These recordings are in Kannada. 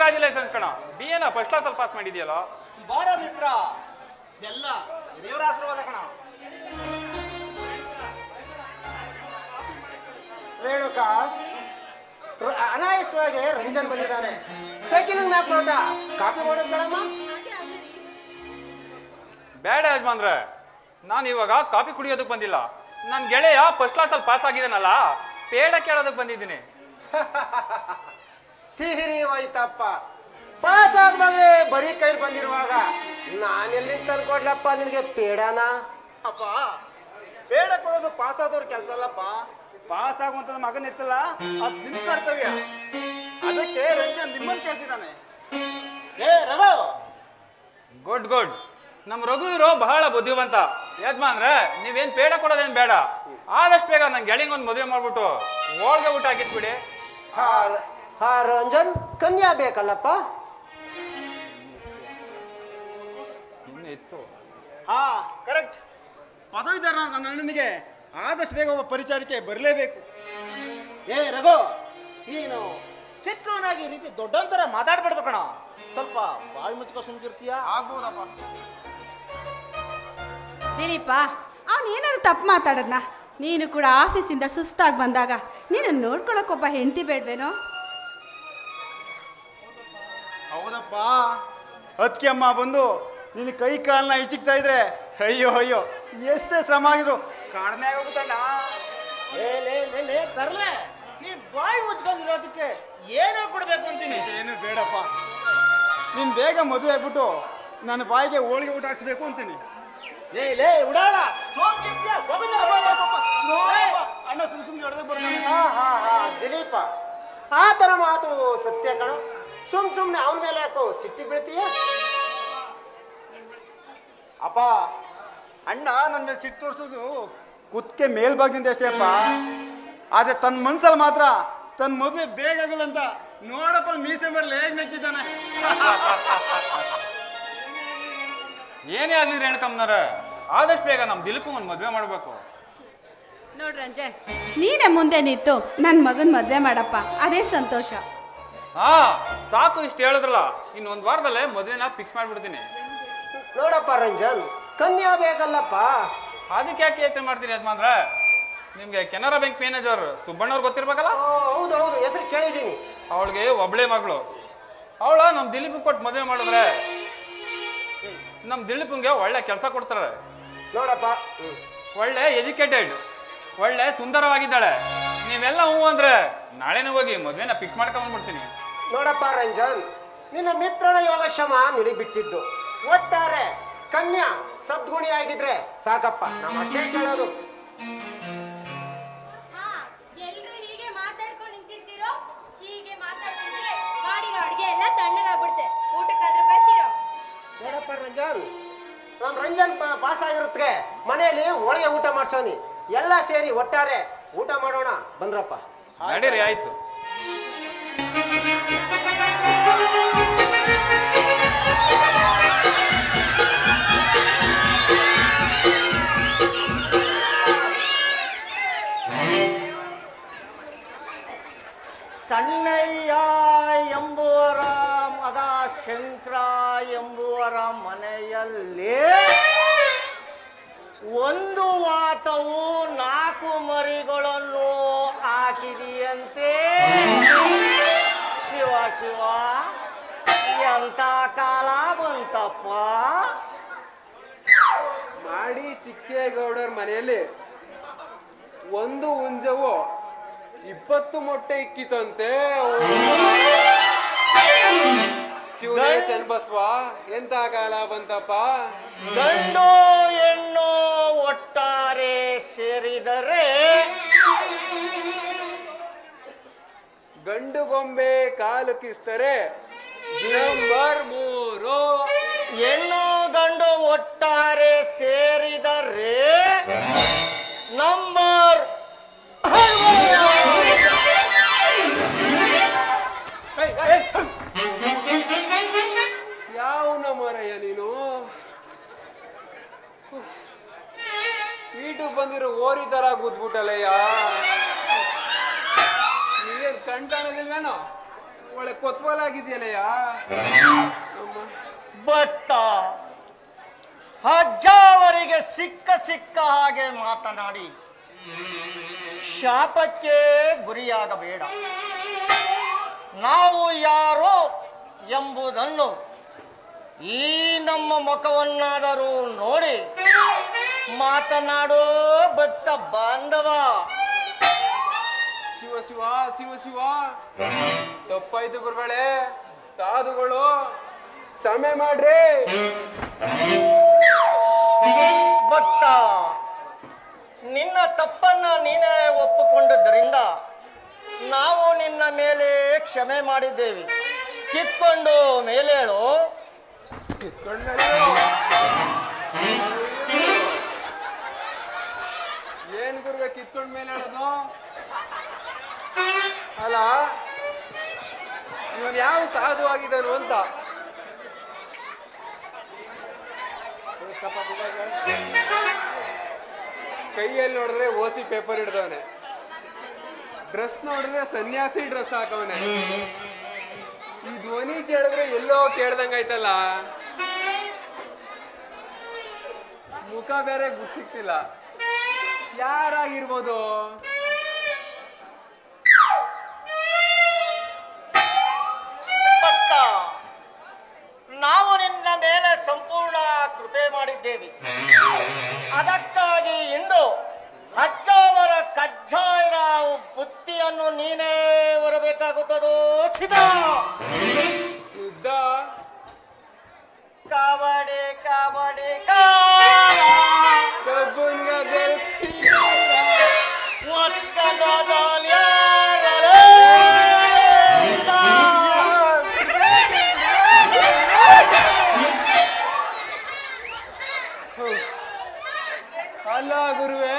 ಕಂಗ್ರಾಚುಲೇಷನ್ಸ್ ಕಣ. ಬಿ ಎನ ಫಸ್ಟ್ ಕ್ಲಾಸಲ್ಲಿ ಪಾಸ್ ಮಾಡಿದ್ಯಲ್ಲ. ಬಾರ ಮಿತ್ರ, ಎಲ್ಲ ದೇವರ ಆಶೀರ್ವಾದ ಕಣ. ರೇಣುಕ, ಅನಾಯಸವಾಗಿ ರಂಜನ್ ಬಂದಿದ್ದಾನೆ. ಸೈಕಲ್ ನಾಲ್ಕು ಲೋಟ ಕಾಫಿ ಮಾಡೋದು ಕಣಮ್ಮ. ಬೇಡ ಯಜಮಾನ್ರೆ, ನಾನು ಇವಾಗ ಕಾಫಿ ಕುಡಿಯೋದಕ್ಕೆ ಬಂದಿಲ್ಲ. ನನ್ನ ಗೆಳೆಯ ಫಸ್ಟ್ ಕ್ಲಾಸಲ್ಲಿ ಪಾಸ್ ಆಗಿದ್ದಾನಲ್ಲ, ಪೇಡ ಕೇಳೋದಕ್ಕೆ ಬಂದಿದ್ದೀನಿ. ತಿಹಿರಿ ಹೋಯ್ತಪ್ಪ. ಪಾಸ್ ಆದ್ಮೇಲೆ ಬರೀ ಕೈಲಿ ಬಂದಿರುವಾಗ ನಾನೆಲ್ಲಿ ತಂದ್ಕೊಡ್ಲಪ್ಪ ನಿನಗೆ ಪೇಡನ? ಅಪ್ಪ, ಬೇಡ ಕೊಡೋದು ಪಾಸ್ ಆದವ್ರ ಕೆಲಸ ಅಲ್ಲಪ್ಪ. ಪಾಸ್ ಆಗುವಂತ ಮಗನ ಇತ್ತಲ್ಲ, ಅದ್ ನಿಮ್ ಕರ್ತವ್ಯ. ಅದಕ್ಕೆ ರಂಜನ್ ನಿಮ್ಮನ್ನು ಕೇಳ್ತಿದ್ದಾನೆ. ಏ ರಘು, ಗುಡ್ ಗುಡ್. ನಮ್ಮ ರಘು ಇರೋ ಬಹಳ ಬುದ್ಧಿವಂತ. ಯಜಮಾನ್ರೆ, ನೀವೇನು ಪೇಡ ಕೊಡೋದೇನು ಬೇಡ. ಆದಷ್ಟು ಬೇಗ ನನ್ನ ಗೆಳೆಯಂಗೊಂದು ಮದುವೆ ಮಾಡ್ಬಿಟ್ಟು ಹೋಳ್ಗೆ ಊಟ ಹಾಕಿಸ್ಬಿಡಿ. ಹಾ ರಂಜನ್, ಕನ್ಯಾ ಬೇಕಲ್ಲಪ್ಪ? ಇತ್ತು. ಹಾ ಕರೆಕ್ಟ್. ಪದವೀಧರ ನನ್ನ ಅಣ್ಣನಿಗೆ ಆದಷ್ಟು ಬೇಗ ಒಬ್ಬ ಪರಿಚಾರಿಕೆ ಬರಲೇಬೇಕು. ಏ ರಘು, ನೀನು ಚಿಕ್ಕವನಾಗಿ ಈ ರೀತಿ ದೊಡ್ಡಂತರ ಮಾತಾಡ್ಬಾರ್ದು ಕಣ. ಸ್ವಲ್ಪ ಬಾಯಿ ಮುಚ್ಕೋ ಸುಮ್ಕಿರ್ತೀಯ. ಆಗ್ಬೋದಪ್ಪ. ದಿಲೀಪ, ಅವನು ಏನಾದ್ರು ತಪ್ಪು ಮಾತಾಡದ್ನ? ನೀನು ಕೂಡ ಆಫೀಸಿಂದ ಸುಸ್ತಾಗಿ ಬಂದಾಗ ನೀನು ನೋಡ್ಕೊಳಕ್ಕೊಬ್ಬ ಹೆಂಡತಿ ಬೇಡ್ವೇನೋ? ಹೌದಪ್ಪ, ಅದಕ್ಕೆ ಅಮ್ಮ ಬಂದು ನಿನ್ನ ಕೈ ಕಾಲನ್ನ ಇಚ್ಚಿಕ್ತಾ ಇದ್ರೆ ಅಯ್ಯೋ ಅಯ್ಯೋ ಎಷ್ಟೇ ಶ್ರಮ ಆಗಿದ್ರು ಕಡಿಮೆ ಆಗೋಗುತ್ತಣ್ಣ. ತರ್ಲೆ, ನೀ ಬಾಯಿ ಮುಚ್ಕೊಂಡಿರೋದಕ್ಕೆ ಏನೋ ಕೊಡ್ಬೇಕು ಅಂತೀನಿ. ಏನು ಬೇಡಪ್ಪ, ನೀನು ಬೇಗ ಮದುವೆ ಆಗ್ಬಿಟ್ಟು ನನ್ನ ಬಾಯಿಗೆ ಹೋಳಿಗೆ ಊಟ ಹಾಕ್ಸ್ಬೇಕು ಅಂತೀನಿ. ಅಣ್ಣ ಸುಮ್ ಸುಮ್ಮನೆ ಹೊಡೆದ ಬರ್ತಾನೆ. ಹಾ ದಿಲೀಪ, ಆ ಥರ ಮಾತು ಸತ್ಯ ಕಣ. ಸುಮ್ಮನೆ ಅವನ ಮೇಲೆ ಯಾಕೋ ಸಿಟ್ಟಿಗೆ ಬೀಳ್ತೀಯ? ಅಪ್ಪ, ಅಣ್ಣ ನನ್ನ ಮೇಲೆ ಸಿಟ್ಟು ತೋರಿಸೋದು ಕುತ್ತಿಗೆ ಮೇಲ್ಭಾಗದಿಂದ ಅಷ್ಟೇ ಅಪ್ಪ. ಆದ್ರೆ ತನ್ನ ಮನ್ಸಲ್ಲಿ ಮಾತ್ರ ತನ್ನ ಮದುವೆ ಬೇಗ ಆಗಲ್ಲ ಅಂತ ನೋಡಪ್ಪ ಮೀಸೆ ಬರಲಿ ಹೇಗೆ ನೆಕ್ಕಿದ್ದಾನೆ. ಏನೇ ಆಗಲಿ ರೇಣುಕಮ್ಮನವ್ರ, ಆದಷ್ಟು ಬೇಗ ನಮ್ಮ ದಿಲೀಪ್ ಒಂದು ಮದುವೆ ಮಾಡಬೇಕು. ನೋಡ್ ರಂಜನ್, ನೀನೇ ಮುಂದೆ ನಿಂತು ನನ್ನ ಮಗನ ಮದುವೆ ಮಾಡಪ್ಪ, ಅದೇ ಸಂತೋಷ. ಹಾ ಸಾಕು, ಇಷ್ಟು ಹೇಳಿದ್ರಲ್ಲ. ಇನ್ನೊಂದು ವಾರದಲ್ಲೇ ಮದುವೆನ ಫಿಕ್ಸ್ ಮಾಡಿಬಿಡ್ತೀನಿ. ನೋಡಪ್ಪ ರಂಜನ್, ಕನ್ಯಾ ಬೇಕಲ್ಲಪ್ಪ. ಅದಕ್ಕೆ ಯಾಕೆ ಯೋಚನೆ ಮಾಡ್ತೀನಿ ಯಜಮಾನ್ರೆ? ನಿಮಗೆ ಕೆನರಾ ಬ್ಯಾಂಕ್ ಮ್ಯಾನೇಜರ್ ಸುಬ್ಬಣ್ಣವ್ರು ಗೊತ್ತಿರ್ಬೇಕಲ್ಲ? ಹೌದು, ಹೆಸರು ಕೇಳಿದ್ದೀನಿ. ಅವಳಿಗೆ ಒಬ್ಳೆ ಮಗಳು. ಅವಳ ನಮ್ಮ ದಿಲೀಪ್ ಕೊಟ್ಟು ಮದುವೆ ಮಾಡಿದ್ರೆ ನಮ್ಮ ದಿಲೀಪಂಗೆ ಒಳ್ಳೆ ಕೆಲಸ ಕೊಡ್ತಾರೆ. ನೋಡಪ್ಪ, ಒಳ್ಳೆ ಎಜುಕೇಟೆಡ್, ಒಳ್ಳೆ ಸುಂದರವಾಗಿದ್ದಾಳೆ. ನೀವೆಲ್ಲ ಹ್ಞೂ ಅಂದ್ರೆ ನಾಳೆನೇ ಹೋಗಿ ಮದುವೆನ ಫಿಕ್ಸ್ ಮಾಡ್ಕೊಂಡ್ಬಿಡ್ತೀನಿ. ನೋಡಪ್ಪ ರಂಜನ್, ನಿನ್ನ ಮಿತ್ರನ ಯೋಗಕ್ಷೇಮ ನಿನಗೆ ಬಿಟ್ಟಿದ್ದು. ಒಟ್ಟಾರೆ ಕನ್ಯಾ ಸದ್ಗುಣಿ ಆಗಿದ್ರೆ ಸಾಕಪ್ಪ, ನಾವು ಅಷ್ಟೇ ಕೇಳೋದು. ಎಲ್ರು ಹೀಗೆ ಮಾತಾಡ್ಕೊಂಡು ನಿಂತಿರ್ತೀರೋ? ಹೀಗೆ ಮಾತಾಡ್ತಿದ್ರೆ ಮಾಡಿರೋ ಅಡ್ಗೆ ಎಲ್ಲ ತಣ್ಣಗಾಗ್ಬಿಡುತ್ತೆ. ಊಟಕ್ಕಾದ್ರೂ ಬರ್ತೀರೋ? ನೋಡಪ್ಪ ರಂಜನ್, ನಮ್ಮ ರಂಜನ್ ಪಾಸ್ ಆಗಿರುತ್ತೆ ಮನೆಯಲ್ಲಿ ಹೋಳಿಗೆ ಊಟ ಮಾಡ್ಸೋನಿ. ಎಲ್ಲ ಸೇರಿ ಒಟ್ಟಾರೆ ಊಟ ಮಾಡೋಣ ಬಂದ್ರಪ್ಪ. ನಡೀರಿ, ಆಯ್ತು. ಸಣ್ಣಯ್ಯ ಎಂಬುವರ ಮಗ ಶಂಕರ ಎಂಬುವರ ಮನೆಯಲ್ಲಿ ಒಂದು ವಾತವು 4 ಮರಿಗಳನ್ನು ಹಾಕಿದೆಯಂತೆ. ಶಿವ ಶಿವ, ಎಂತ ಕಾಲ ಬಂತಪ್ಪ. ಮಾಡಿ ಚಿಕ್ಕೇಗೌಡರ ಮನೆಯಲ್ಲಿ ಒಂದು ಹುಂಜವು 20 ಮೊಟ್ಟೆ ಇಕ್ಕಿತಂತೆ. ಶಿವನೇ ಚನ್ನಬಸವ, ಎಂತ ಕಾಲ ಬಂತಪ್ಪ. ಗಂಡು ಹೆಣ್ಣು ಒಟ್ಟಾರೆ ಸೇರಿದರೆ ಗಂಡು ಗೊಂಬೆ ಕಾಲು ಕಿಸ್ತರೆ ನಂಬರ್ 3. ಹೆಣ್ಣು ಗಂಡು ಒಟ್ಟಾರೆ ಸೇರಿದರೆ ನಂಬರ್ ಯಾವನ ಮರಯ್ಯ ನೀನು? ಈಟು ಬಂದಿರೋ ಓರಿ ತರ ಕೂತ್ಬಿಟ್ಟಲ್ಲಯ್ಯ. ನೀವೇನ್ ಕಣ್ ಕಾಣೋದಿಲ್ವೇನೋ? ಒಳ್ಳೆ ಕೊತ್ವಲಾಗಿದೆಯಲ್ಲಯ್ಯ. ಭತ್ತ ಅಜ್ಜಾವರಿಗೆ ಸಿಕ್ಕ ಹಾಗೆ ಮಾತನಾಡಿ ಶಾಪಕ್ಕೆ ಗುರಿಯಾಗಬೇಡ. ನಾವು ಯಾರು ಎಂಬುದನ್ನು ಈ ನಮ್ಮ ಮುಖವನ್ನಾದರೂ ನೋಡಿ ಮಾತನಾಡೋ ಭತ್ತ ಬಾಂಧವ. ಶಿವ ಶಿವ ಶಿವ ಶಿವ, ತಪ್ಪಾಯ್ತು ಗುರುಗಳೇ, ಸಾಧುಗಳು ಕ್ಷಮೆ ಮಾಡ್ರಿ. ಭಕ್ತ, ನಿನ್ನ ತಪ್ಪನ್ನ ನೀನೇ ಒಪ್ಪಿಕೊಂಡದ್ದರಿಂದ ನಾವು ನಿನ್ನ ಮೇಲೆ ಕ್ಷಮೆ ಮಾಡಿದ್ದೇವೆ. ಕಿತ್ಕೊಂಡು ಮೇಲೇಳು. ಏನ್ ಗುರುವೆ ಕಿತ್ಕೊಂಡ್ ಮೇಲೆ ಹೇಳೋದು? ಅಲ್ಲ, ಇವನ್ ಯಾವ ಸಾಧು ಆಗಿದ್ದಾನು ಅಂತ. ಕೈಯಲ್ಲಿ ನೋಡಿದ್ರೆ ಓಸಿ ಪೇಪರ್ ಹಿಡ್ದವನೆ, ಡ್ರೆಸ್ ನೋಡಿದ್ರೆ ಸನ್ಯಾಸಿ ಡ್ರೆಸ್ ಹಾಕವನೆ. ಈ ಧ್ವನಿ ಕೇಳಿದ್ರೆ ಎಲ್ಲೋ ಕೇಳ್ದಂಗಾಯ್ತಲ್ಲ, ಮುಖ ಬೇರೆ ಸಿಕ್ತಿಲ್ಲ. ಯಾರಾಗಿರ್ಬೋದು? ಭಕ್ತ, ನಾವು ನಿನ್ನ ಮೇಲೆ ಸಂಪೂರ್ಣ ಕೃಪೆ ಮಾಡಿದ್ದೇವೆ. ಅದಕ್ಕಾಗಿ ಇಂದು ಅಜ್ಜಾವರ ಕಜ್ಜಾಯರ ಬುತ್ತಿಯನ್ನು ನೀನೇ ಹೊರಬೇಕಾಗುತ್ತದೋ ಸಿದ್ಧ? ಸಿದ್ಧ ಕಬಡ್ಡಿ ಕಬಡ್ಡಿ ಅಲ್ಲ ಗುರುವೆ,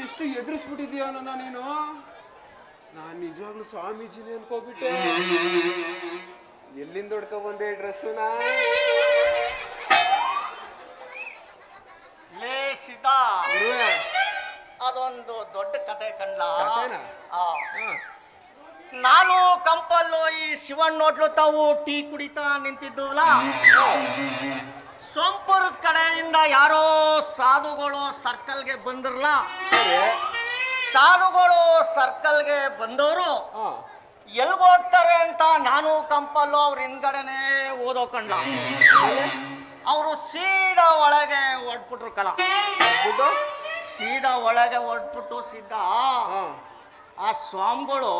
ಎಷ್ಟು ಎದುರಿಸ್ಬಿಟ್ಟಿದೀಯ ನನ್ನ ನೀನು. ನಾನ್ ನಿಜವಾಗ್ಲೂ ಸ್ವಾಮೀಜಿನೇ ಅನ್ಕೋಬಿಟ್ಟೆ. ಎಲ್ಲಿಂದ ಹೊಡ್ಕೊ ಬಂದೆ ಡ್ರೆಸ್ಸು? ಲೇ ಸಿದ್ಧ, ಗುರುವೆ, ಅದೊಂದು ದೊಡ್ಡ ಕತೆ ಕಂಡ್ಲ. ಕಥೆನಾ? ನಾನು ಕಂಪಲ್ಲು ಈ ಶಿವಣ್ಣ ಹೋಟ್ಲು ತಾವು ಟೀ ಕುಡಿತಾ ನಿಂತಿದ್ದವಲ್ಲ, ಸೋಂಪುರದ ಕಡೆಯಿಂದ ಯಾರೋ ಸಾಧುಗಳು ಸರ್ಕಲ್ಗೆ ಬಂದಿರಲ್ಲ. ಸಾಧುಗಳು ಸರ್ಕಲ್ಗೆ ಬಂದವರು ಎಲ್ಗೋಗ್ತಾರೆ ಅಂತ ನಾನು ಕಂಪಲ್ಲು ಅವ್ರ ಹಿಂದ್ಗಡೆನೆ ಓದೋಕಂಡ್ಲ. ಅವರು ಸೀದಾ ಒಳಗೆ ಹೊಡ್ಬಿಟ್ರು ಕಲ. ಸೀದಾ ಒಳಗೆ ಹೊಡ್ಬಿಟ್ಟು ಸಿದ್ಧ ಆ ಸ್ವಾಮಿಗಳು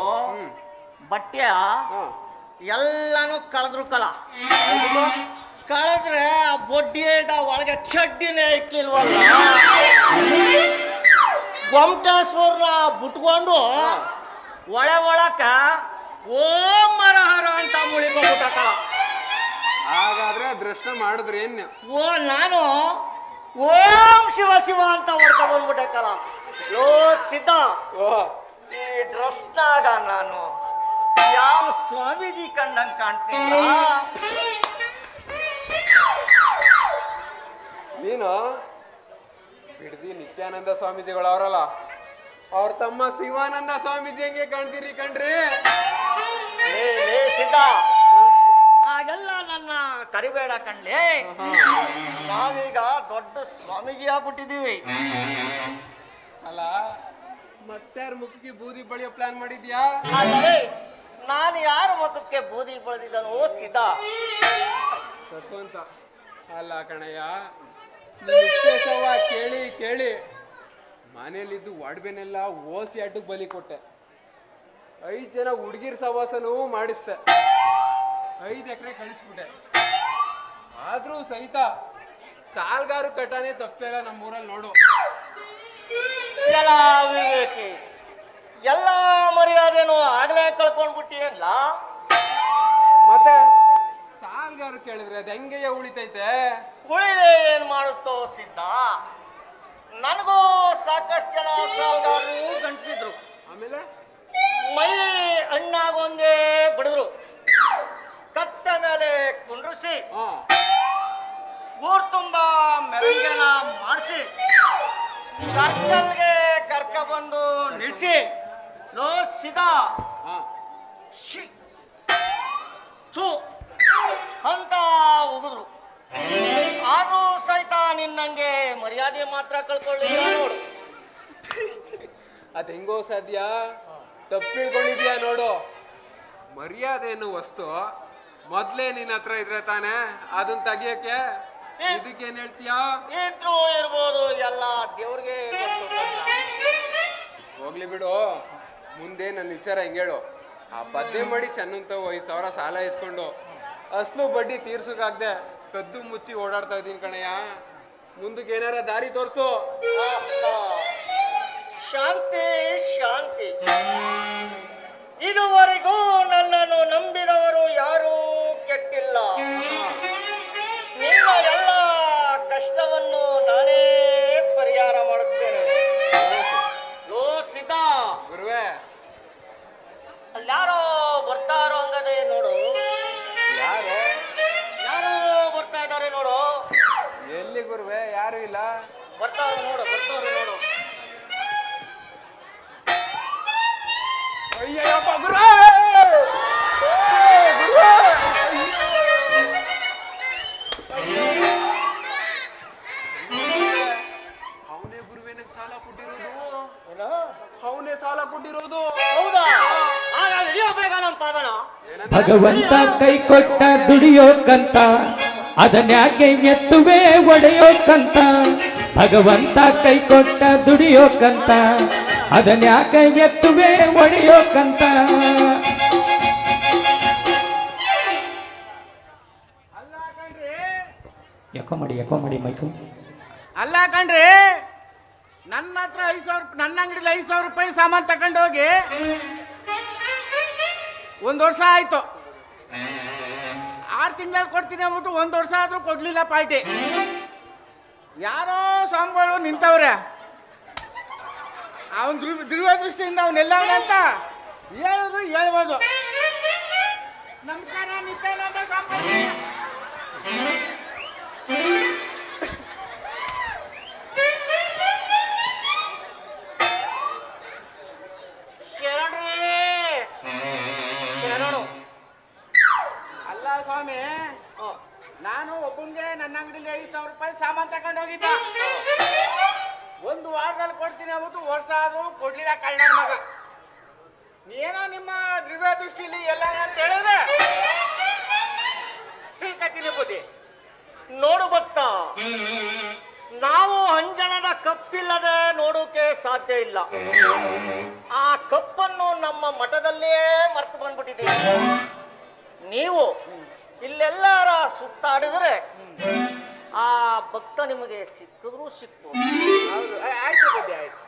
ಬಟ್ಟೆಯ ಎಲ್ಲಾನು ಕಳೆದ್ರು ಕಲ. ಕಳೆದ್ರೆ ಆ ಬೊಡ್ಡಿದ ಒಳಗೆ ಚಡ್ಡಿನೇ ಇಕ್ಲಿಲ್ವಲ್ಲ. ಗೊಮಟೇಶ್ವರ ಬಿಟ್ಕೊಂಡು ಒಳಕ ಓಂ ಮರಹರ ಅಂತ ಮುಳಿಕೊಂಡ್ಬಿಟ್ಟ ಕಲ. ಹಾಗಾದ್ರೆ ದರ್ಶನ ಮಾಡಿದ್ರೆ ಏನ್? ನಾನು ಓಂ ಶಿವ ಶಿವ ಅಂತ ಹೊಡ್ಕೊ ಬಂದ್ಬಿಟ್ಟೆ ಕಲ. ಲೋ ಸಿದ್ಧ, ಈ ಡ್ರೆಸ್ನಾಗ ನಾನು ಯಾವ ಸ್ವಾಮೀಜಿ ಕಂಡಂಗ್ ಕಾಣ್ತೀನಿ. ನೀನು ಬಿಡ್ದಿ ನಿತ್ಯಾನಂದ ಸ್ವಾಮೀಜಿಗಳು ಅವರಲ್ಲ, ಅವ್ರ ತಮ್ಮ ಶಿವಾನಂದ ಸ್ವಾಮೀಜಿ ಹೆಂಗೆ ಕಾಣ್ತೀರಿ ಕಣ್ರಿ? ಲೇ ಸಿದ್ಧ, ಹಾಗೆಲ್ಲ ನನ್ನ ಕರಿಬೇಡ ಕಣ್ಲೆ. ನಾವೀಗ ದೊಡ್ಡ ಸ್ವಾಮೀಜಿ ಆಗ್ಬಿಟ್ಟಿದೀವಿ. ಅಲ್ಲ, ಮತ್ತಾರ ಮುಖಕ್ಕೆ ಬೂದಿ ಬಳಿಯೋ ಪ್ಲಾನ್ ಮಾಡಿದ್ಯಾ? ಅಲ್ಲೇ ನಾನು ಯಾರ ಮುಖಕ್ಕೆ ಬೂದಿ ಬಳಿದನೋ ಸಿದ್ಧ? ಸತ್ತು ಅಂತ ಅಲ್ಲ ಕಣಯ್ಯ, ನಿತ್ಯಸವ ಕೇಳಿ ಕೇಳಿ ಮನೇಲಿದ್ದು ಒಡವೆನೆಲ್ಲ ಓಸಿ ಅಡ್ಡಕ್ಕೆ ಬಲಿ ಕೊಟ್ಟೆ. 5 ಜನ ಹುಡುಗಿರ್ ಸವಾಸನೂ ಮಾಡಿಸ್ತೆ. 5 ಎಕರೆ ಕಳಿಸ್ಬಿಟ್ಟೆ. ಆದ್ರೂ ಸಹಿತ ಸಾಲ್ಗಾರು ಕಟಾನೆ ತಪ್ಪಿಲ್ಲ ನಮ್ಮೂರಲ್ಲಿ ನೋಡು. ಎಲ್ಲ ವಿವೇಕಿ, ಎಲ್ಲ ಮರ್ಯಾದೆನೂ ಆಗ್ಲೇ ಕಳ್ಕೊಂಡ್ಬಿಟ್ಟಿಯಲ್ಲ. ಮತ್ತೆ ಸಾಲ್ಗಾರು ಕೇಳಿದ್ರೆ ಅದು ಹೆಂಗೆಯ ಉಳಿತೈತೆ? ಉಳಿದೆ ಏನ್ ಮಾಡುತ್ತೋ ಸಿದ್ಧ? ನನಗೂ ಸಾಕಷ್ಟು ಜನ ಸಾಲ್ಗಾರರು ಗಂಟಿದ್ರು. ಆಮೇಲೆ ಮೈ ಅಣ್ಣಾಗೊಂದೇ ಬಿಡಿದ್ರು. ಕತ್ತೆ ಮೇಲೆ ಕುಂಡ್ರಿಸಿ ಊರ್ ತುಂಬಾ ಮೆರವಣಿಗೆನ ಮಾಡಿಸಿ ಸರ್ಕಲ್ಗೆ ಕರ್ಕ ಬಂದು ನಿಲ್ಸಿ, ಲೋ ಸಿದ್ಧ, ಥೂ ಅಂತ ಉಗಿದ್ರು. ಆದ್ರೂ ಸಹಿತ ನಿನ್ನಂಗೆ ಮರ್ಯಾದೆ ಮಾತ್ರ ಕಳ್ಕೊಳ್ಳಿಲ್ಲ ನೋಡು. ಅದ್ ಹೆಂಗೋ ಸಾಧ್ಯ? ತಪ್ಪಿಳ್ಕೊಂಡಿದ್ಯಾ ನೋಡು. ಮರ್ಯಾದೆ ಅನ್ನೋ ವಸ್ತು ಮೊದ್ಲೇ ನಿನ್ನ ಹತ್ರ ಇದ್ರೆ ತಾನೆ ಅದನ್ನ ತೆಗಿಯಕ್ಕೆ. ಇದಕ್ಕೇನ್ ಹೇಳ್ತೀಯಾ? ಇದ್ರು ಇರ್ಬೋದು, ಎಲ್ಲ ದೇವ್ರಿಗೆ ಗೊತ್ತು. ಹೋಗ್ಲಿ ಬಿಡು, ಮುಂದೆ ನನ್ನ ವಿಚಾರ ಹೆಂಗೇಳು. ಆ ಬದ್ದೆ ಮಾಡಿ ಚೆನ್ನಂತ 5,000 ಸಾಲ ಇಸ್ಕೊಂಡು ಅಸ್ಲು ಬಡ್ಡಿ ತೀರ್ಸೋಕಾಗ್ದೆ ಕದ್ದು ಮುಚ್ಚಿ ಓಡಾಡ್ತಾ ಇದ್ದೀನಿ ಕಣಯ್ಯ. ಮುಂದಕ್ಕೆ ಏನಾರ ದಾರಿ ತೋರ್ಸು. ಶಾಂತಿ ಶಾಂತಿ. ಇದುವರೆಗೂ ನನ್ನನ್ನು ನಂಬಿದವರು ಯಾರೂ ಕೆಟ್ಟಿಲ್ಲ. ನಿನ್ನ ಎಲ್ಲ ಕಷ್ಟವನ್ನು ನಾನೇ ಪರಿಹಾರ ಮಾಡುತ್ತೇನೆ. ಲೋ ಸಿದ್ಧ ಗುರುವೆ, ಅಲ್ಯಾರೋ ಬರ್ತಾರೋ ಹಂಗದೆ ನೋಡು. ಯಾರು ಯಾರೋ ಬರ್ತಾ ಇದ್ದಾರೆ ನೋಡು. ಎಲ್ಲಿ ಗುರುವೆ? ಯಾರು ಇಲ್ಲ. ಬರ್ತಾರೋ ನೋಡು, ಬರ್ತಾರೋ ನೋಡು. ಅಯ್ಯಪ್ಪ ಗುರುವೆ! ಅವನೇ ಗುರುವೆ ನಂಗೆ ಸಾಲ ಕೊಟ್ಟಿರೋದು. ಅವನೇ ಸಾಲ ಕೊಟ್ಟಿರೋದು. ಹೌದಾ? ಹಾಗಾದ್ರೆ ಹಿಡಿಯೋ ಬೇಗ ನಮ್ಮ ಪಾದನ. ಭಗವಂತ ಕೈ ಕೊಟ್ಟ ದುಡಿಯೋಕಂತ ಅದನ್ಯಾಕೆ ಎತ್ತುವೆ ಒಡೆಯೋಕಂತ. ಭಗವಂತ ಕೈ ಕೊಟ್ಟ ದುಡಿಯೋಕಂತ ಅದನ್ಯಾಕೆ ಎತ್ತುವೆ ಒಡೆಯೋಕಂತ. ಯಾಕೋ ಮಾಡಿ ಮೈಕು. ಅಲ್ಲ ಕಣ್ರಿ, ನನ್ನ ಹತ್ರ 5,000, ನನ್ನ ಅಂಗಡಿಲಿ 5,000 ರೂಪಾಯಿ ಸಾಮಾನು ತಗೊಂಡು ಹೋಗಿ 1 ವರ್ಷ ಆಯ್ತು. 6 ತಿಂಗಳಲ್ಲಿ ಕೊಡ್ತೀನಿ ಅಂದ್ಬಿಟ್ಟು 1 ವರ್ಷ ಆದ್ರೂ ಕೊಡ್ಲಿಲ್ಲ ಪಾರ್ಟಿ. ಯಾರೋ ಸ್ವಾಮಿಗಳು ನಿಂತವ್ರೆ. ಅವನ್ ಧ್ರುವ ದೃಷ್ಟಿಯಿಂದ ಅವನೆಲ್ಲವನ ಅಂತ ಹೇಳಿದ್ರು ಹೇಳ್ಬೋದು. ನಮಸ್ಕಾರ ನಿತ್ಯಾನಂದ ಸ್ವಾಮಿ. ಶರಣು. ಅಲ್ಲ ಸ್ವಾಮಿ, ನಾನು ಒಬ್ಬಂಗೆ ನನ್ನ ಅಂಗಡಿಲಿ 5,000 ರೂಪಾಯಿ ಸಾಮಾನು ತಗೊಂಡು ಹೋಗಿದ್ದ. 1 ವಾರದಲ್ಲಿ ಕೊಡ್ತೀನಿ ಅಂದ್ಬಿಟ್ಟು ವರ್ಷ ಆದ್ರೂ ಕೊಡ್ಲಿಲ್ಲ ಕಳ್ಳನ ಮಗ. ಏನೋ ನಿಮ್ಮ ದ್ರವ್ಯ ದೃಷ್ಟಿಲಿ ಎಲ್ಲ ಅಂತ ಹೇಳಿದ್ರೆ ತಿಳ್ಕತೀನಿ ಬುದ್ಧಿ. ನೋಡು ಭಕ್ತ, ನಾವು ಅಂಜನದ ಕಪ್ಪಿಲ್ಲದೆ ನೋಡೋಕೆ ಸಾಧ್ಯ ಇಲ್ಲ. ಆ ಕಪ್ಪನ್ನು ನಮ್ಮ ಮಠದಲ್ಲೇ ಮರ್ತು ಬಂದ್ಬಿಟ್ಟಿದ್ದೀವಿ. ನೀವು ಇಲ್ಲೆಲ್ಲಾರ ಸುತ್ತಾಡಿದ್ರೆ ಆ ಭಕ್ತ ನಿಮಗೆ ಸಿಕ್ಕಿದ್ರೂ ಸಿಕ್ಕು. ಹೌದು, ಆಯ್ತು ಬುದ್ಧಿ, ಆಯ್ತು.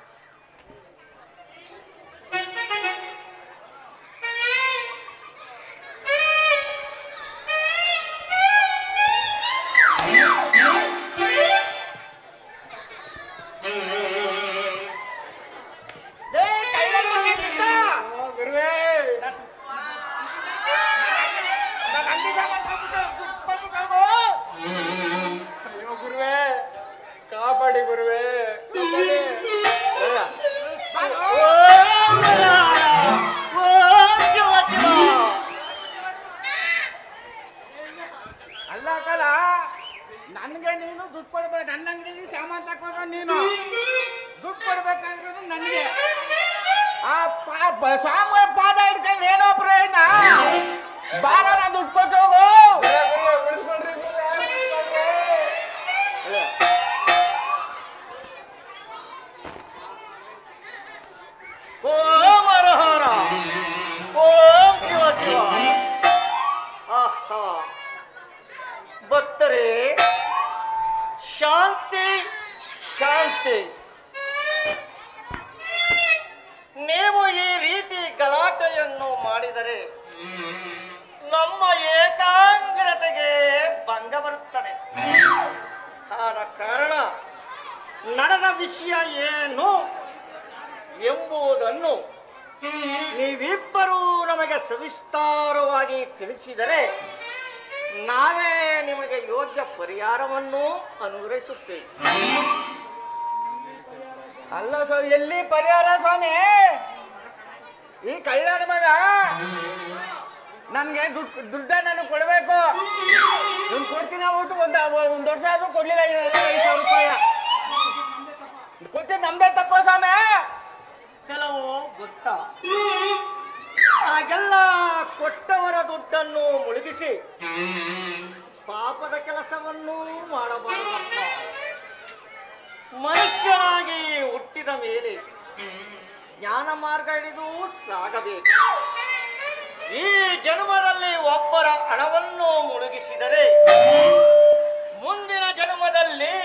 ಕಾಪಾಡಿ ಗುರುವೆ. ಅಲ್ಲ ಕಲ, ನನ್ಗೆ ನೀನು ದುಡ್ಡು ಕೊಡ್ಬೇಕು. ನನ್ನ ಅಂಗಡಿಗೆ ಸಾಮಾನು ತಕೊಂಡ್ರೆ ನೀನು ದುಡ್ಡು ಕೊಡ್ಬೇಕಾದ್ರೂ ನನಗೆ. ಆ ಸ್ವಾಮಿ ಪಾದ ಹಿಡ್ಕೊಂಡ್ರೆ ಏನೋ ಪ್ರಯೋಜನ? ಬಾರ, ನಾನು ದುಡ್ಡು ಕೊಟ್ಟು ಹೋಗು. ಉಳಿಸ್ಕೊಡ್ರಿ ಓಂ ಹರಹರ, ಓಂ ಶಿವ ಶಿವ. ಆಹಾ ಭಕ್ತರೇ, ಶಾಂತಿ ಶಾಂತಿ. ನೀವು ಈ ರೀತಿ ಗಲಾಟೆಯನ್ನು ಮಾಡಿದರೆ ನಮ್ಮ ಏಕಾಗ್ರತೆಗೆ ಭಂಗ ಬರುತ್ತದೆ. ಆದ ಕಾರಣ ನಡೆದ ವಿಷಯ ಏನು ಎಂಬುದನ್ನು ನೀವಿಬ್ಬರೂ ನಮಗೆ ಸವಿಸ್ತಾರವಾಗಿ ತಿಳಿಸಿದರೆ ನಾವೇ ನಿಮಗೆ ಯೋಗ್ಯ ಪರಿಹಾರವನ್ನು ಅನುಗ್ರಹಿಸುತ್ತೇವೆ. ಅಲ್ಲ ಎಲ್ಲಿ ಪರಿಹಾರ ಸ್ವಾಮಿ? ಈ ಕಳ್ಳನ ಮಗ ನನ್ಗೆ ದುಡ್ಡ ನಾನು ಕೊಡ್ಬೇಕು. ದುಡ್ಡು ಕೊಡ್ತೀನಿ ಆಗ್ಬಿಟ್ಟು ಒಂದ್ ವರ್ಷ ಆದ್ರೂ ಕೊಡ್ಲಿಲ್ಲ. 5,000 ರೂಪಾಯಿ ಕೊಟ್ಟಿದ್ದು ನಮ್ದೇ ತಪ್ಪ ಸ್ವಾಮಿ. ಕೆಲವು ಗೊತ್ತಾ, ಹಾಗೆಲ್ಲ ಕೊಟ್ಟವರ ದುಡ್ಡನ್ನು ಮುಳುಗಿಸಿ ಪಾಪದ ಕೆಲಸವನ್ನು ಮಾಡಬಾರದಪ್ಪ. ಮನುಷ್ಯನಾಗಿ ಹುಟ್ಟಿದ ಮೇಲೆ ಜ್ಞಾನ ಮಾರ್ಗ ಹಿಡಿದು ಸಾಗಬೇಕು. ಈ ಜನ್ಮದಲ್ಲಿ ಒಬ್ಬರ ಹಣವನ್ನು ಮುಳುಗಿಸಿದರೆ ಮುಂದಿನ ಜನ್ಮದಲ್ಲಿ